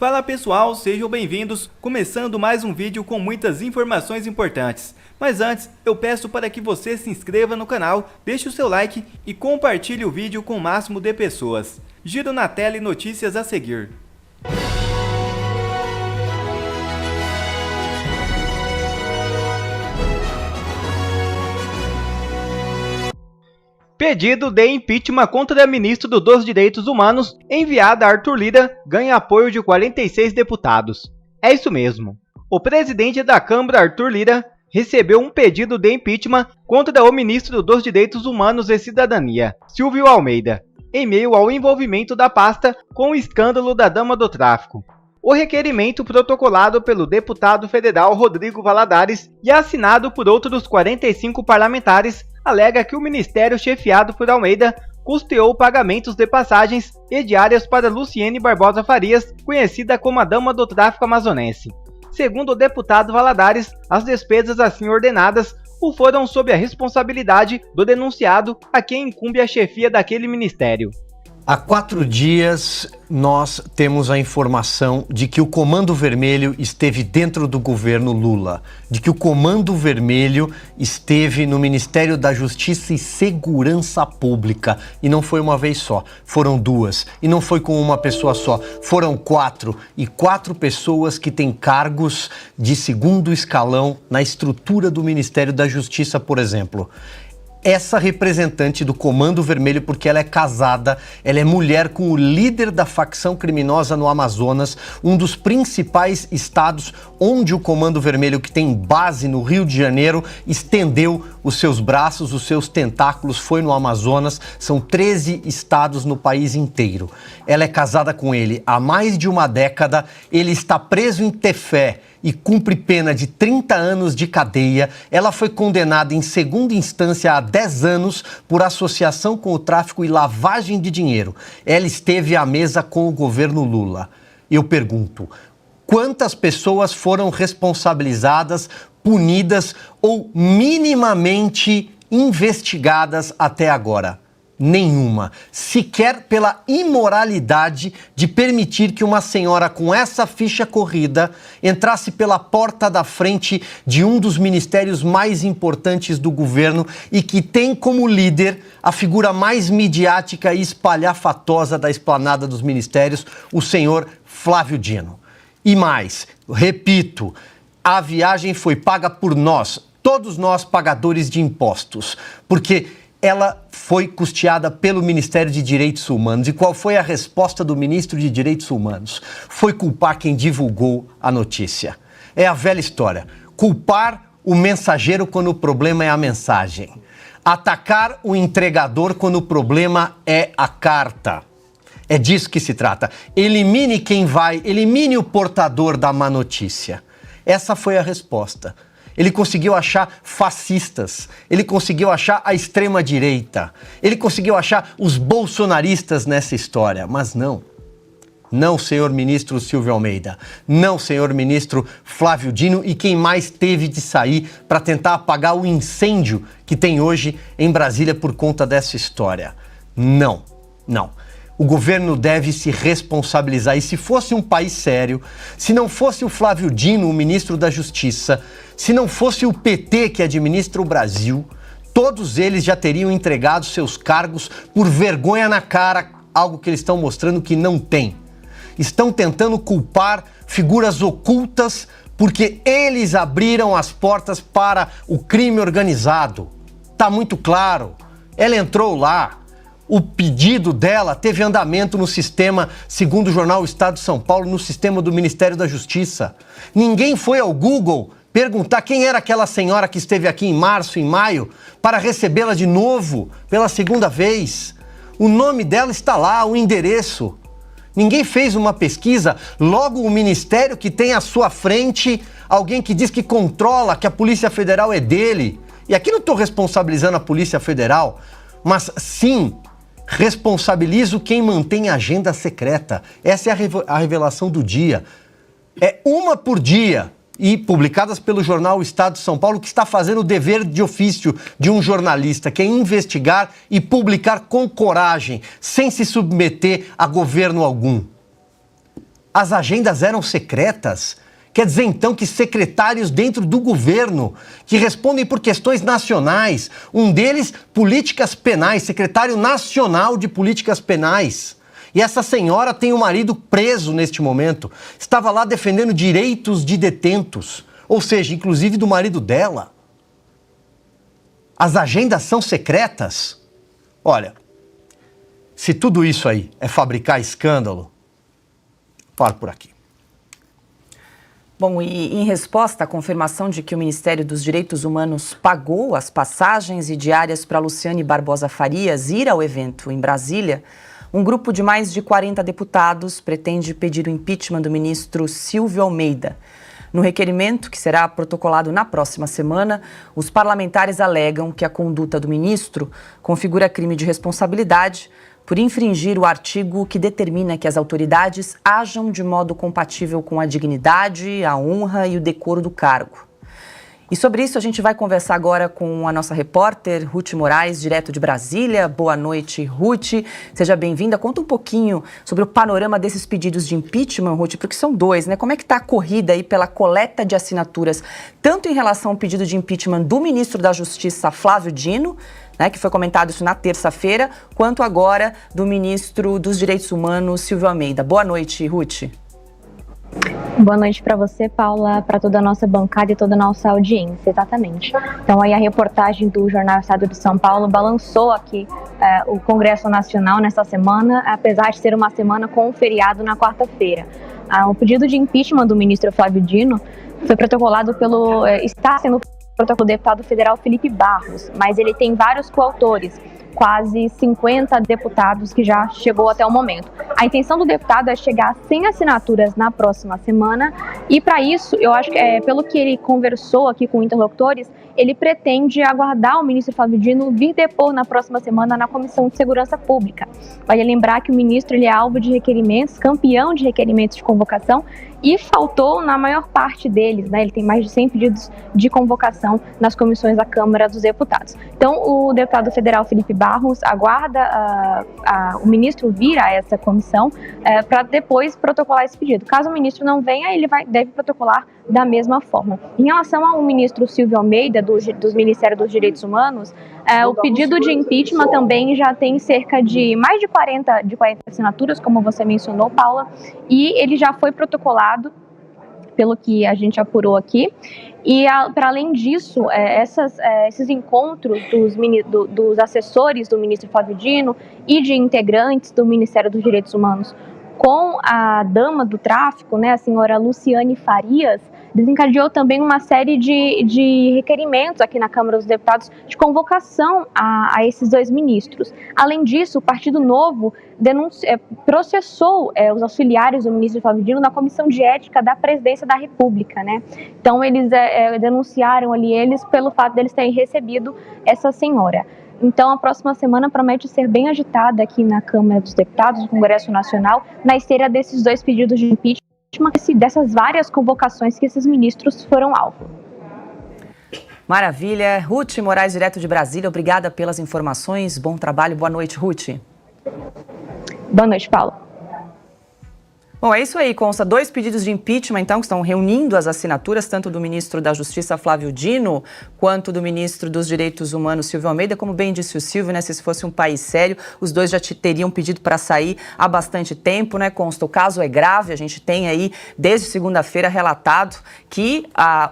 Fala pessoal, sejam bem-vindos, começando mais um vídeo com muitas informações importantes. Mas antes, eu peço para que você se inscreva no canal, deixe o seu like e compartilhe o vídeo com o máximo de pessoas. Giro na tela e notícias a seguir. Pedido de impeachment contra ministro dos Direitos Humanos, enviado a Arthur Lira, ganha apoio de 46 deputados. É isso mesmo. O presidente da Câmara, Arthur Lira, recebeu um pedido de impeachment contra o ministro dos Direitos Humanos e Cidadania, Silvio Almeida, em meio ao envolvimento da pasta com o escândalo da Dama do Tráfico. O requerimento, protocolado pelo deputado federal Rodrigo Valadares e assinado por outros 45 parlamentares, alega que o ministério chefiado por Almeida custeou pagamentos de passagens e diárias para Luciene Barbosa Farias, conhecida como a Dama do Tráfico Amazonense. Segundo o deputado Valadares, as despesas assim ordenadas o foram sob a responsabilidade do denunciado, a quem incumbe a chefia daquele ministério. Há 4 dias, nós temos a informação de que o Comando Vermelho esteve dentro do governo Lula, de que o Comando Vermelho esteve no Ministério da Justiça e Segurança Pública. E não foi uma vez só, foram 2. E não foi com uma pessoa só, foram 4. E 4 pessoas que têm cargos de segundo escalão na estrutura do Ministério da Justiça, por exemplo. Essa representante do Comando Vermelho, porque ela é casada, ela é mulher com o líder da facção criminosa no Amazonas, um dos principais estados onde o Comando Vermelho, que tem base no Rio de Janeiro, estendeu os seus braços, os seus tentáculos, foi no Amazonas. São 13 estados no país inteiro. Ela é casada com ele há mais de uma década, ele está preso em Tefé e cumpre pena de 30 anos de cadeia. Ela foi condenada em segunda instância a 10 anos por associação com o tráfico e lavagem de dinheiro. Ela esteve à mesa com o governo Lula. Eu pergunto, quantas pessoas foram responsabilizadas, punidas ou minimamente investigadas até agora? Nenhuma, sequer pela imoralidade de permitir que uma senhora com essa ficha corrida entrasse pela porta da frente de um dos ministérios mais importantes do governo e que tem como líder a figura mais midiática e espalhafatosa da esplanada dos ministérios, o senhor Flávio Dino. E mais, repito, a viagem foi paga por nós, todos nós pagadores de impostos, porque ela foi custeada pelo Ministério de Direitos Humanos. E qual foi a resposta do ministro de Direitos Humanos? Foi culpar quem divulgou a notícia. É a velha história. Culpar o mensageiro quando o problema é a mensagem. Atacar o entregador quando o problema é a carta. É disso que se trata. Elimine o portador da má notícia. Essa foi a resposta. Ele conseguiu achar fascistas, ele conseguiu achar a extrema-direita, ele conseguiu achar os bolsonaristas nessa história, mas não. Não, senhor ministro Silvio Almeida, não, senhor ministro Flávio Dino e quem mais teve de sair para tentar apagar o incêndio que tem hoje em Brasília por conta dessa história. Não, não. O governo deve se responsabilizar. E se fosse um país sério, se não fosse o Flávio Dino, o ministro da Justiça, se não fosse o PT que administra o Brasil, todos eles já teriam entregado seus cargos por vergonha na cara, algo que eles estão mostrando que não tem. Estão tentando culpar figuras ocultas porque eles abriram as portas para o crime organizado. Tá muito claro. Ela entrou lá. O pedido dela teve andamento no sistema, segundo o jornal Estado de São Paulo, no sistema do Ministério da Justiça. Ninguém foi ao Google perguntar quem era aquela senhora que esteve aqui em março, em maio, para recebê-la de novo, pela segunda vez. O nome dela está lá, o endereço. Ninguém fez uma pesquisa, logo o ministério que tem à sua frente alguém que diz que controla, que a Polícia Federal é dele. E aqui não estou responsabilizando a Polícia Federal, mas sim responsabilizo quem mantém a agenda secreta. Essa é a revelação do dia. É uma por dia e publicadas pelo jornal Estado de São Paulo, que está fazendo o dever de ofício de um jornalista, que é investigar e publicar com coragem, sem se submeter a governo algum. As agendas eram secretas? Quer dizer, então, que secretários dentro do governo, que respondem por questões nacionais, um deles, políticas penais, secretário nacional de políticas penais. E essa senhora tem um marido preso neste momento. Estava lá defendendo direitos de detentos, ou seja, inclusive do marido dela. As agendas são secretas? Olha, se tudo isso aí é fabricar escândalo, paro por aqui. Bom, e em resposta à confirmação de que o Ministério dos Direitos Humanos pagou as passagens e diárias para Luciane Barbosa Farias ir ao evento em Brasília, um grupo de mais de 40 deputados pretende pedir o impeachment do ministro Silvio Almeida. No requerimento, que será protocolado na próxima semana, os parlamentares alegam que a conduta do ministro configura crime de responsabilidade por infringir o artigo que determina que as autoridades ajam de modo compatível com a dignidade, a honra e o decoro do cargo. E sobre isso a gente vai conversar agora com a nossa repórter, Ruth Moraes, direto de Brasília. Boa noite, Ruth. Seja bem-vinda. Conta um pouquinho sobre o panorama desses pedidos de impeachment, Ruth, porque são dois, né? Como é que está a corrida aí pela coleta de assinaturas, tanto em relação ao pedido de impeachment do ministro da Justiça, Flávio Dino, né, que foi comentado isso na terça-feira, quanto agora do ministro dos Direitos Humanos, Silvio Almeida. Boa noite, Ruth. Boa noite para você, Paula, para toda a nossa bancada e toda a nossa audiência, exatamente. Então aí a reportagem do Jornal Estado de São Paulo balançou aqui o Congresso Nacional nessa semana, apesar de ser uma semana com um feriado na quarta-feira. O pedido de impeachment do ministro Flávio Dino foi protocolado está sendo protocolado pelo deputado federal Felipe Barros, mas ele tem vários coautores, quase 50 deputados que já chegou até o momento. A intenção do deputado é chegar a 100 assinaturas na próxima semana e para isso, eu acho que pelo que ele conversou aqui com interlocutores, ele pretende aguardar o ministro Flávio Dino vir depor na próxima semana na Comissão de Segurança Pública. Vale lembrar que o ministro ele é alvo de requerimentos, campeão de requerimentos de convocação e faltou na maior parte deles, né? Ele tem mais de 100 pedidos de convocação nas comissões da Câmara dos Deputados. Então, o deputado federal Felipe Barros aguarda o ministro vir a essa comissão para depois protocolar esse pedido. Caso o ministro não venha, ele deve protocolar da mesma forma. Em relação ao ministro Silvio Almeida, do Ministério dos Direitos Humanos, o pedido de impeachment também já tem cerca de mais de 40 assinaturas, como você mencionou, Paula, e ele já foi protocolado, pelo que a gente apurou aqui. E, para além disso, esses encontros dos assessores do ministro Flávio Dino e de integrantes do Ministério dos Direitos Humanos com a dama do tráfico, né, a senhora Luciane Farias, desencadeou também uma série de requerimentos aqui na Câmara dos Deputados de convocação a esses dois ministros. Além disso, o Partido Novo processou os auxiliares do ministro Flávio Dino na Comissão de Ética da Presidência da República, né? Então, eles denunciaram ali eles pelo fato de eles terem recebido essa senhora. Então, a próxima semana promete ser bem agitada aqui na Câmara dos Deputados, no Congresso Nacional, na esteira desses dois pedidos de impeachment, dessas várias convocações que esses ministros foram alvo. Maravilha. Ruth Moraes, direto de Brasília, obrigada pelas informações. Bom trabalho. Boa noite, Ruth. Boa noite, Paula. Bom, é isso aí, consta 2 pedidos de impeachment, então, que estão reunindo as assinaturas, tanto do ministro da Justiça, Flávio Dino, quanto do ministro dos Direitos Humanos, Silvio Almeida. Como bem disse o Silvio, né, se esse fosse um país sério, os dois já teriam pedido para sair há bastante tempo, né, consta. O caso é grave, a gente tem aí, desde segunda-feira, relatado que a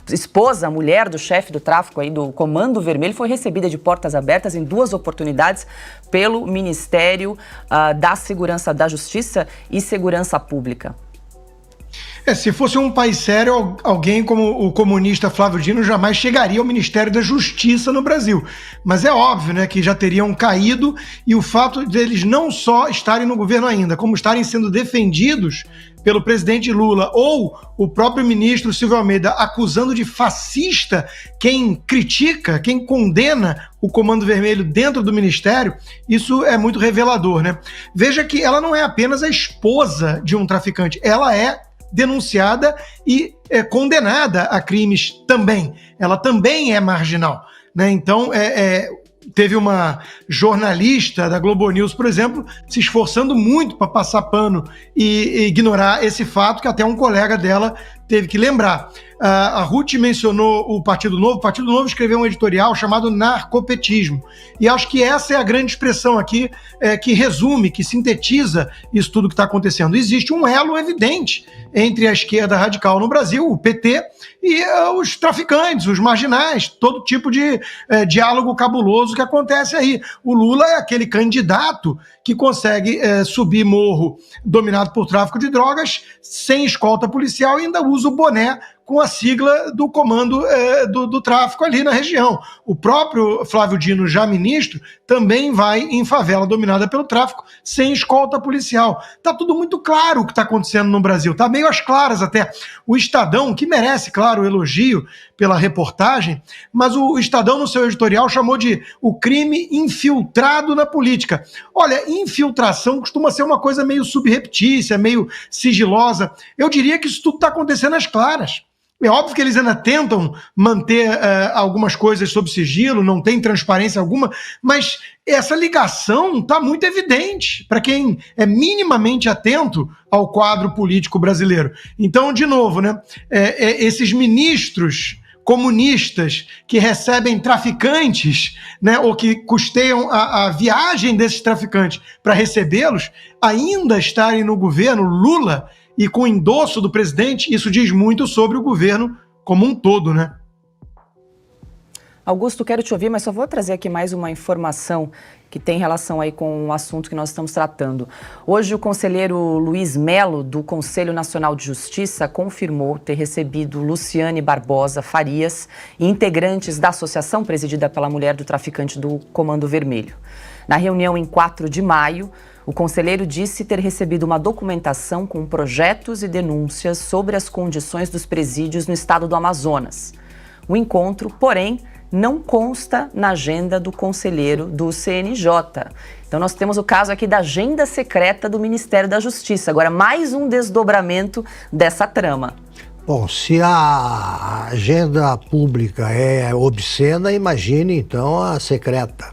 esposa, a mulher do chefe do tráfico aí do Comando Vermelho foi recebida de portas abertas em 2 oportunidades pelo Ministério da Segurança da Justiça e Segurança Pública. Se fosse um país sério, alguém como o comunista Flávio Dino jamais chegaria ao Ministério da Justiça no Brasil. Mas é óbvio, né, que já teriam caído, e o fato deles não só estarem no governo ainda, como estarem sendo defendidos pelo presidente Lula ou o próprio ministro Silvio Almeida acusando de fascista quem critica, quem condena o Comando Vermelho dentro do ministério, isso é muito revelador, né? Veja que ela não é apenas a esposa de um traficante, ela é denunciada e condenada a crimes também. Ela também é marginal, né? Então, Teve uma jornalista da Globo News, por exemplo, se esforçando muito para passar pano e ignorar esse fato que até um colega dela teve que lembrar. A Ruth mencionou o Partido Novo. O Partido Novo escreveu um editorial chamado Narcopetismo. E acho que essa é a grande expressão aqui que resume, que sintetiza isso tudo que está acontecendo. Existe um elo evidente entre a esquerda radical no Brasil, o PT, e os traficantes, os marginais, todo tipo de diálogo cabuloso que acontece aí. O Lula é aquele candidato que consegue subir morro dominado por tráfico de drogas sem escolta policial e ainda usa o boné com a sigla do comando do tráfico ali na região. O próprio Flávio Dino, já ministro, também vai em favela dominada pelo tráfico, sem escolta policial. Está tudo muito claro o que está acontecendo no Brasil, está meio às claras até. O Estadão, que merece, claro, elogio pela reportagem, mas o Estadão, no seu editorial, chamou de o crime infiltrado na política. Olha, infiltração costuma ser uma coisa meio subreptícia, meio sigilosa. Eu diria que isso tudo está acontecendo às claras. É óbvio que eles ainda tentam manter algumas coisas sob sigilo, não tem transparência alguma, mas essa ligação está muito evidente para quem é minimamente atento ao quadro político brasileiro. Então, de novo, né, esses ministros comunistas que recebem traficantes, né, ou que custeiam a viagem desses traficantes para recebê-los, ainda estarem no governo Lula e com o endosso do presidente, isso diz muito sobre o governo como um todo, né? Augusto, quero te ouvir, mas só vou trazer aqui mais uma informação que tem relação aí com o assunto que nós estamos tratando. Hoje, o conselheiro Luiz Melo, do Conselho Nacional de Justiça, confirmou ter recebido Luciane Barbosa Farias e integrantes da associação presidida pela mulher do traficante do Comando Vermelho. Na reunião em 4 de maio, o conselheiro disse ter recebido uma documentação com projetos e denúncias sobre as condições dos presídios no estado do Amazonas. O encontro, porém, não consta na agenda do conselheiro do CNJ. Então nós temos o caso aqui da agenda secreta do Ministério da Justiça. Agora, mais um desdobramento dessa trama. Bom, se a agenda pública é obscena, imagine então a secreta.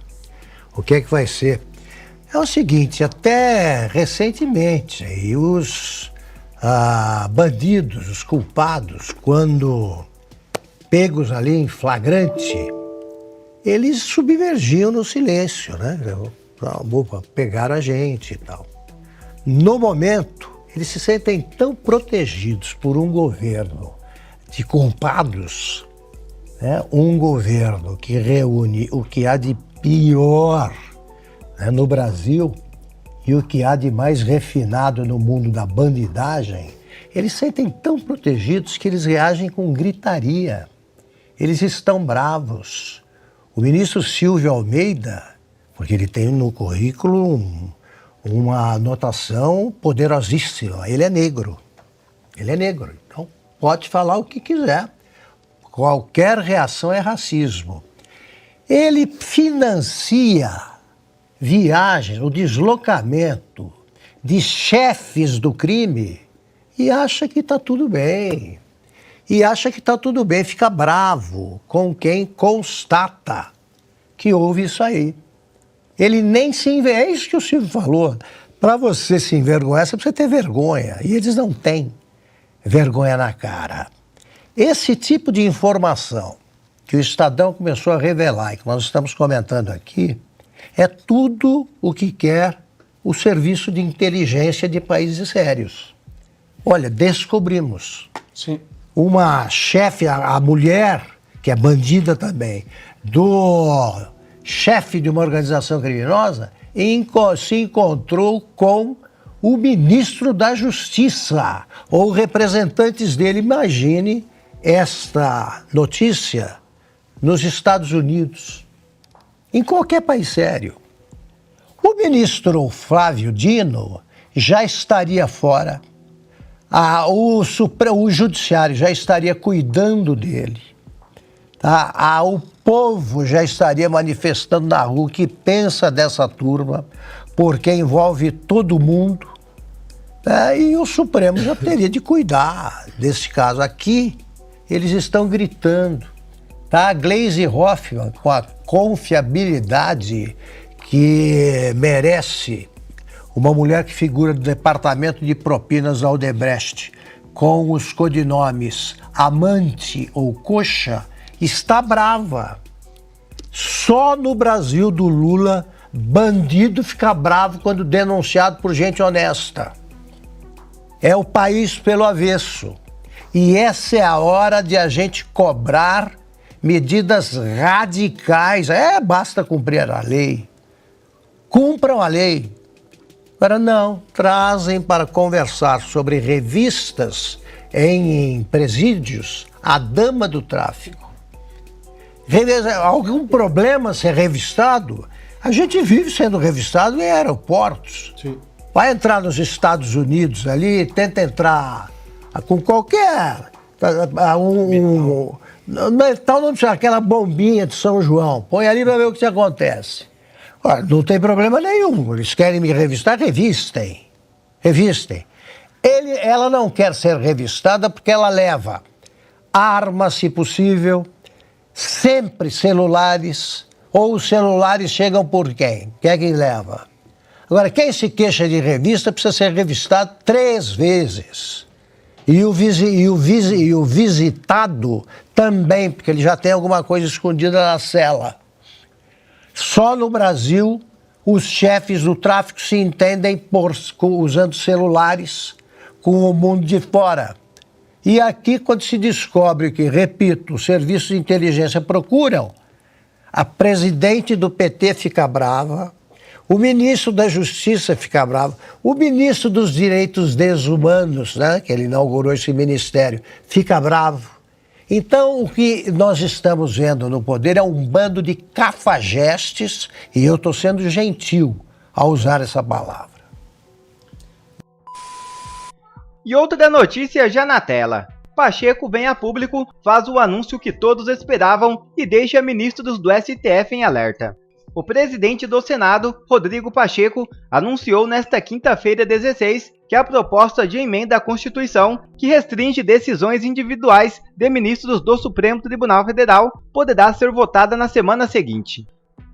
O que é que vai ser? É o seguinte, até recentemente, os bandidos, os culpados, quando pegos ali em flagrante, eles submergiam no silêncio, né? Pegaram a gente e tal. No momento, eles se sentem tão protegidos por um governo de culpados, né? Um governo que reúne o que há de pior, né, no Brasil e o que há de mais refinado no mundo da bandidagem, eles se sentem tão protegidos que eles reagem com gritaria. Eles estão bravos. O ministro Silvio Almeida, porque ele tem no currículo uma anotação poderosíssima, ele é negro. Ele é negro, então pode falar o que quiser. Qualquer reação é racismo. Ele financia viagens, o deslocamento de chefes do crime e acha que está tudo bem. E acha que está tudo bem, fica bravo com quem constata que houve isso aí. Ele nem se envergonha, é isso que o Silvio falou. Para você se envergonhar, você precisa ter vergonha. E eles não têm vergonha na cara. Esse tipo de informação que o Estadão começou a revelar e que nós estamos comentando aqui, é tudo o que quer o serviço de inteligência de países sérios. Olha, descobrimos. Sim. Uma chefe, a mulher, que é bandida também, do chefe de uma organização criminosa, se encontrou com o ministro da Justiça, ou representantes dele. Imagine esta notícia nos Estados Unidos, em qualquer país sério. O ministro Flávio Dino já estaria fora. O judiciário já estaria cuidando dele. Tá? O povo já estaria manifestando na rua o que pensa dessa turma, porque envolve todo mundo. E o Supremo já teria de cuidar desse caso. Aqui, eles estão gritando tá? Gleisi Hoffmann, com a confiabilidade que merece uma mulher que figura do Departamento de Propinas da Odebrecht, com os codinomes Amante ou Coxa, está brava. Só no Brasil do Lula, bandido fica bravo quando denunciado por gente honesta. É o país pelo avesso. E essa é a hora de a gente cobrar medidas radicais. Basta cumprir a lei. Cumpram a lei. Agora não, trazem para conversar sobre revistas em presídios a dama do tráfico. Algum problema ser revistado? A gente vive sendo revistado em aeroportos. Sim. Vai entrar nos Estados Unidos ali, tenta entrar com qualquer... Metal não precisa, aquela bombinha de São João. Põe ali para ver o que acontece. Ora, não tem problema nenhum. Eles querem me revistar, revistem. Revistem. Ela não quer ser revistada porque ela leva armas, se possível, sempre celulares, ou os celulares chegam por quem? Quem é que leva? Agora, quem se queixa de revista precisa ser revistado 3 vezes. E o visitado também, porque ele já tem alguma coisa escondida na cela. Só no Brasil, os chefes do tráfico se entendem usando celulares com o mundo de fora. E aqui, quando se descobre que, repito, os serviços de inteligência procuram, a presidente do PT fica brava, o ministro da Justiça fica bravo, o ministro dos Direitos Desumanos, né, que ele inaugurou esse ministério, fica bravo. Então, o que nós estamos vendo no poder é um bando de cafajestes, e eu estou sendo gentil ao usar essa palavra. E outra notícia já na tela. Pacheco vem a público, faz o anúncio que todos esperavam e deixa ministros do STF em alerta. O presidente do Senado, Rodrigo Pacheco, anunciou nesta quinta-feira 16 que a proposta de emenda à Constituição, que restringe decisões individuais de ministros do Supremo Tribunal Federal, poderá ser votada na semana seguinte.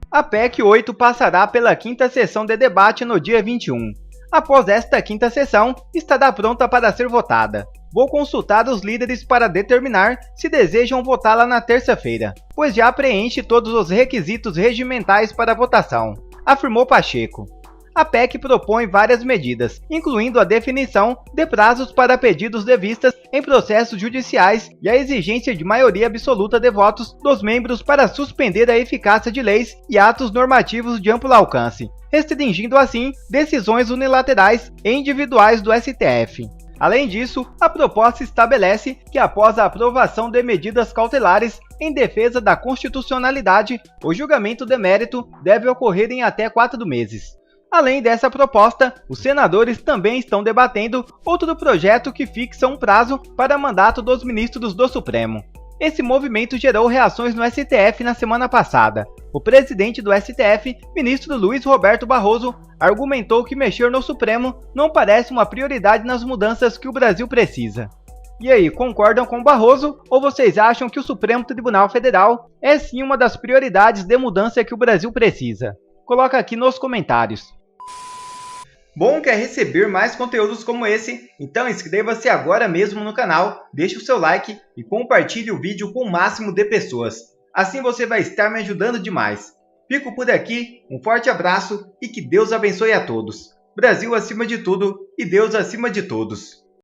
A PEC 8 passará pela quinta sessão de debate no dia 21. Após esta quinta sessão, estará pronta para ser votada. Vou consultar os líderes para determinar se desejam votá-la na terça-feira, pois já preenche todos os requisitos regimentais para a votação, afirmou Pacheco. A PEC propõe várias medidas, incluindo a definição de prazos para pedidos de vistas em processos judiciais e a exigência de maioria absoluta de votos dos membros para suspender a eficácia de leis e atos normativos de amplo alcance, restringindo assim decisões unilaterais e individuais do STF. Além disso, a proposta estabelece que após a aprovação de medidas cautelares em defesa da constitucionalidade, o julgamento de mérito deve ocorrer em até 4 meses. Além dessa proposta, os senadores também estão debatendo outro projeto que fixa um prazo para mandato dos ministros do Supremo. Esse movimento gerou reações no STF na semana passada. O presidente do STF, ministro Luiz Roberto Barroso, argumentou que mexer no Supremo não parece uma prioridade nas mudanças que o Brasil precisa. E aí, concordam com Barroso ou vocês acham que o Supremo Tribunal Federal é sim uma das prioridades de mudança que o Brasil precisa? Coloca aqui nos comentários. Bom, quer receber mais conteúdos como esse? Então inscreva-se agora mesmo no canal, deixe o seu like e compartilhe o vídeo com o máximo de pessoas. Assim você vai estar me ajudando demais. Fico por aqui, um forte abraço e que Deus abençoe a todos. Brasil acima de tudo e Deus acima de todos.